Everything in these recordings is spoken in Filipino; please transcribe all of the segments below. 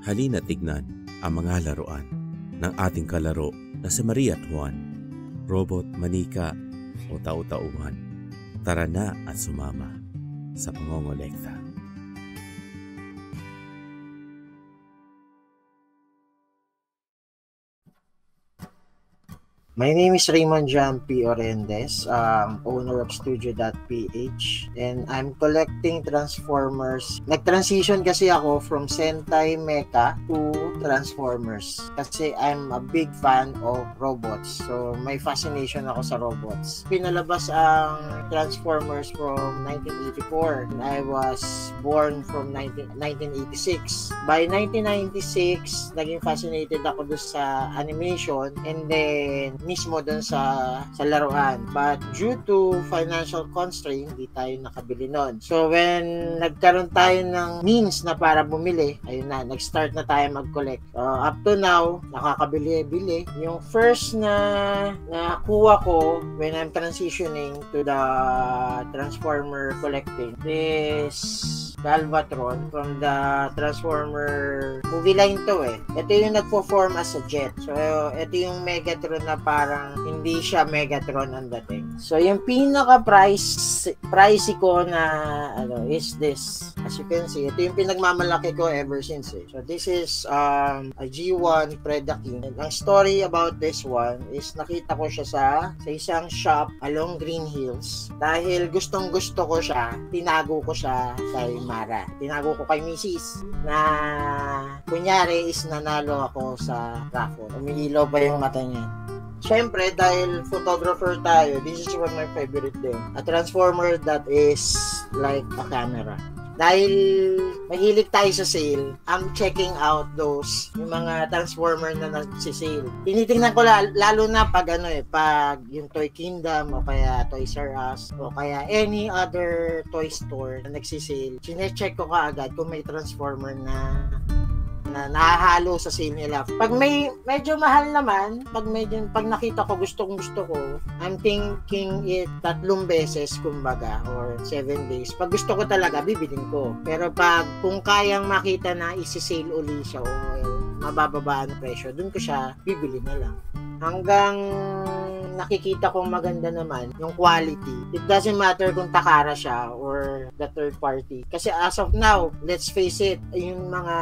Halina tignan ang mga laruan ng ating kalaro na si Maria at Juan, Robot, Manika o Tau-Tauhan. Tara na at sumama sa pangongolekta. My name is Raymond John P. Orendes, owner of Studio.ph, and I'm collecting Transformers. Nag-transition kasi ako from Sentai Mecha to Transformers kasi I'm a big fan of robots. So, may fascination ako sa robots. Pinalabas ang Transformers from 1984 and I was born from 1986. By 1996, naging fascinated ako doon sa animation and then mismo dun sa laruan. But due to financial constraint, hindi tayo nakabili nun. So when nagkaroon tayo ng means na para bumili, ayun na, nag-start na tayo mag-collect. Up to now, nakakabili-bili. Yung first na nakuha ko when I'm transitioning to the Transformer collecting is Galvatron from the Transformer movie line to eh. Ito yung nagpo-form as a jet. So ito yung Megatron na parang hindi siya Megatron ang dating. So yung pricey ko na is this. As you can see, ito yung pinagmamalaki ko ever since eh. So this is a G1 Predaking. Ang story about this one is nakita ko siya sa isang shop along Green Hills. Dahil gustong-gusto ko siya, tinago ko siya kay Mara. Tinago ko kay Mrs. na kunyari is nanalo ako sa raffle. Umiilaw pa yung mata niya. Siyempre, dahil photographer tayo, this is one of my favorite din. A transformer that is like a camera. Dahil mahilig tayo sa sale, I'm checking out those, yung mga transformer na nagsisale. Tinitingnan ko lalo na pag pag yung Toy Kingdom o kaya Toys R Us o kaya any other toy store na nagsisale. Sinecheck ko kaagad kung may transformer na nahahalo sa sale nila. Pag may medyo mahal naman, pag nakita ko gusto ko, I'm thinking it 3 beses kumbaga or 7 days. Pag gusto ko talaga, bibilin ko. Pero kung kayang makita na isi-sale uli siya o mabababa ang presyo, dun ko siya bibili na lang. Hanggang nakikita kong maganda naman yung quality. It doesn't matter kung Takara siya or the third party. Kasi as of now, let's face it, yung mga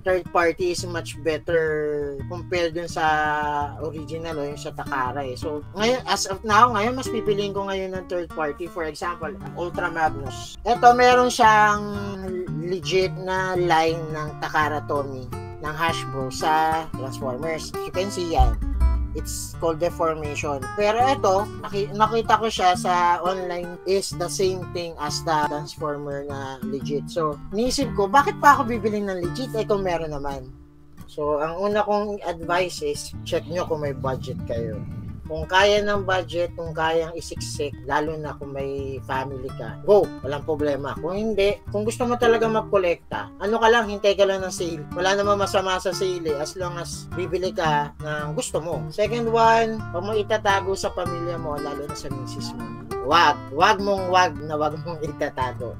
third party is much better compared dun sa original o yung sa Takara eh. So, ngayon, as of now, mas pipiliin ko ngayon ng third party. For example, Ultra Magnus. Ito, meron siyang legit na line ng Takara Tomy ng Hasbro sa Transformers. You can see yan. It's called Deformation. Pero ito, nakita ko siya sa online is the same thing as the Transformer na legit. So, niisip ko, bakit pa ako bibili ng legit? Kung meron naman. So, ang una kong advice is, check nyo kung may budget kayo. Kung kaya ng budget, kung kayang isiksik, lalo na kung may family ka, go! Walang problema. Kung hindi, kung gusto mo talaga magkolekta, hintay ka lang ng sale. Wala namang masama sa sale as long as bibili ka ng gusto mo. Second one, kung mo itatago sa pamilya mo, lalo na sa misis mo, wag mong itatago.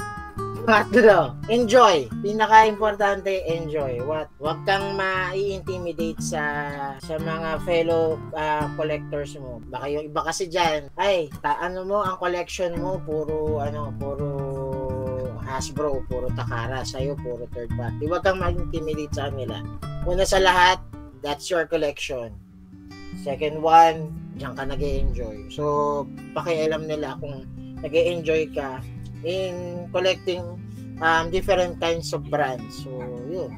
Patlo, enjoy. Pinaka-importante, enjoy. Wag kang mai-intimidate sa mga fellow collectors mo. Baka yung iba kasi dyan, ang collection mo, puro Hasbro, puro Takara, sa'yo, puro third party. Wag kang ma-intimidate sa kanila. Una sa lahat, that's your collection. Second one, dyan ka nag-e-enjoy. So, pakialam nila kung nag-e-enjoy ka in collecting different kinds of brands. So, yun.